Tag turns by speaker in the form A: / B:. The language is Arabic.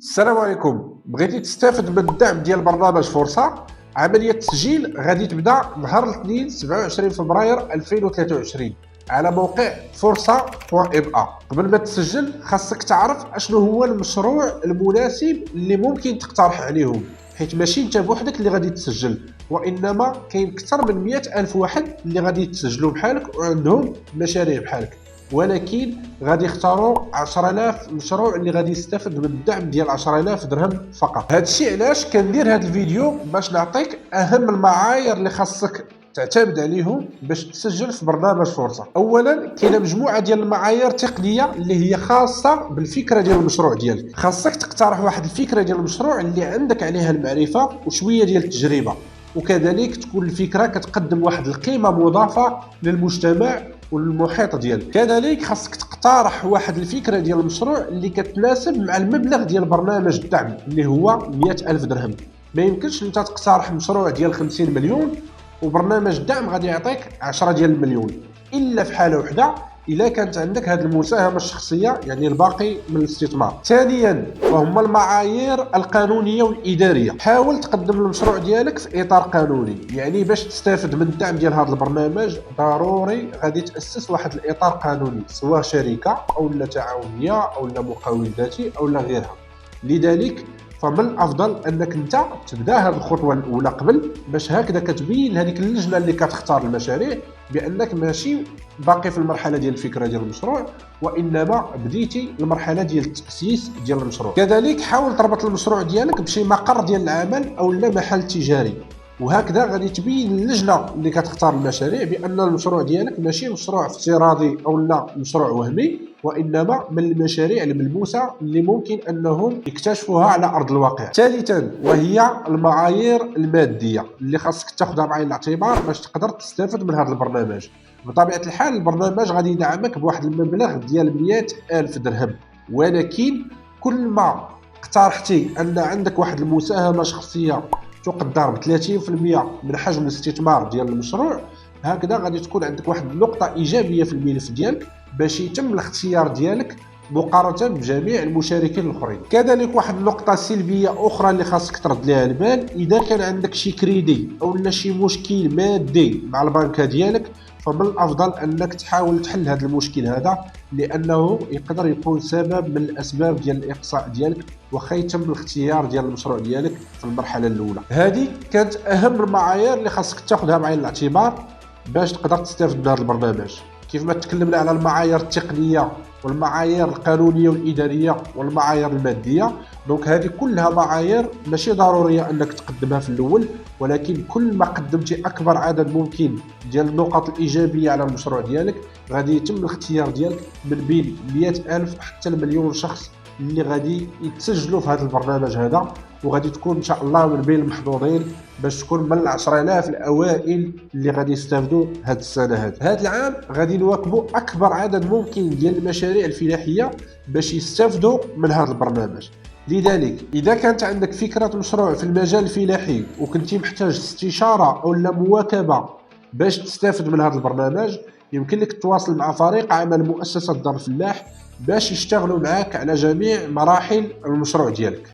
A: السلام عليكم. بغيتي تستافد من الدعم ديال برنامج فرصة؟ عملية التسجيل غادي تبدا نهار الاثنين 27 فبراير 2023 على موقع فرصة.ma. قبل ما تسجل خاصك تعرف اشنو هو المشروع المناسب اللي ممكن تقترح عليهم، حيت ماشي انت بوحدك اللي غادي تسجل، وانما كاين اكثر من 100 الف واحد اللي غادي يتسجلوا بحالك وعندهم مشاريع بحالك، ولكن غادي يختاروا 10000 مشروع اللي غادي يستافد من الدعم ديال 10000 درهم فقط. هذا الشيء علاش كندير هذا الفيديو، باش نعطيك اهم المعايير اللي خاصك تعتمد عليهم باش تسجل في برنامج فرصه. اولا كاينه مجموعه ديال المعايير التقنيه اللي هي خاصه بالفكره ديال المشروع ديالك. خاصك تقترح واحد الفكره ديال المشروع اللي عندك عليها المعرفه وشويه ديال التجربه، وكذلك تكون الفكره كتقدم واحد القيمه مضافه للمجتمع والمحيط ديالك. كذلك خاصك تقترح واحد الفكره ديال المشروع اللي كتناسب مع المبلغ ديال برنامج الدعم اللي هو 100 ألف درهم. ما يمكنش انت تقترح مشروع ديال 50 مليون وبرنامج الدعم غادي يعطيك 10 ديال المليون، الا في حاله وحده الا كانت عندك هذه المساهمه الشخصيه، يعني الباقي من الاستثمار. ثانيا وهما المعايير القانونيه والاداريه. حاول تقدم المشروع ديالك في اطار قانوني، يعني باش تستافد من الدعم ديال هذا البرنامج ضروري غادي تاسس واحد الاطار قانوني، سواء شركه او لا تعاونيه او لا مقاول ذاتي او لا غيرها. لذلك فمن الافضل انك انت تبدا هذه الخطوه الاولى قبل، باش هكذا كتبين لهذيك اللجنه اللي كتختار المشاريع بانك ماشي باقي في المرحله ديال الفكره ديال المشروع، وانما بديتي المرحله ديال التاسيس ديال المشروع. كذلك حاول تربط المشروع ديالك بشي مقر ديال العمل او لا محل تجاري، وهكذا غادي تبين اللجنه اللي كتختار المشاريع بان المشروع ديالك ماشي مشروع افتراضي او لا مشروع وهمي، وانما من المشاريع الملموسه اللي ممكن انهم يكتشفوها على ارض الواقع. ثالثا وهي المعايير الماديه اللي خاصك تاخذها بعين الاعتبار باش تقدر تستافد من هذا البرنامج. بطبيعه الحال البرنامج غادي يدعمك بواحد المبلغ ديال 100 ألف درهم، ولكن كل ما اقترحتي ان عندك واحد المساهمه شخصيه تقدر ب 30% من حجم الاستثمار ديال المشروع، هكذا غادي تكون عندك واحد النقطه ايجابيه في الملف ديالك باش يتم الاختيار ديالك مقارنه بجميع المشاركين الاخرين. كذلك واحد النقطه سلبيه اخرى اللي خاصك ترد لها البال، اذا كان عندك شي كريدي او لا شي مشكل مادي مع البنكه ديالك، فمن الافضل انك تحاول تحل هذا المشكل هذا، لانه يقدر يكون سبب من الاسباب ديال الاقصاء ديالك واخا يتم الاختيار ديال المشروع ديالك في المرحله الاولى. هذه كانت اهم المعايير اللي خاصك تاخذها بعين الاعتبار باش تقدر تستافد من هذا البرنامج. كيف ما تكلمنا على المعايير التقنيه والمعايير القانونيه والاداريه والمعايير الماديه، دونك هذه كلها معايير ماشي ضروريه انك تقدمها في الاول، ولكن كل ما قدمتي اكبر عدد ممكن ديال النقط الايجابيه على المشروع ديالك غادي يتم الاختيار ديالك من بين 100 ألف حتى المليون شخص اللي غادي يتسجلوا في هذا البرنامج هذا، وغادي تكون ان شاء الله من بين المحظوظين باش تكون من ال10000 الاوائل اللي غادي يستافدوا هذه السنه. هذا العام غادي نواكبوا اكبر عدد ممكن ديال المشاريع الفلاحيه باش يستافدوا من هذا البرنامج. لذلك اذا كانت عندك فكره مشروع في المجال الفلاحي وكنتي محتاج استشاره او لا مواكبه باش تستافد من هذا البرنامج، يمكن لك تتواصل مع فريق عمل مؤسسه دار الفلاح باش يشتغلوا معاك على جميع مراحل المشروع ديالك.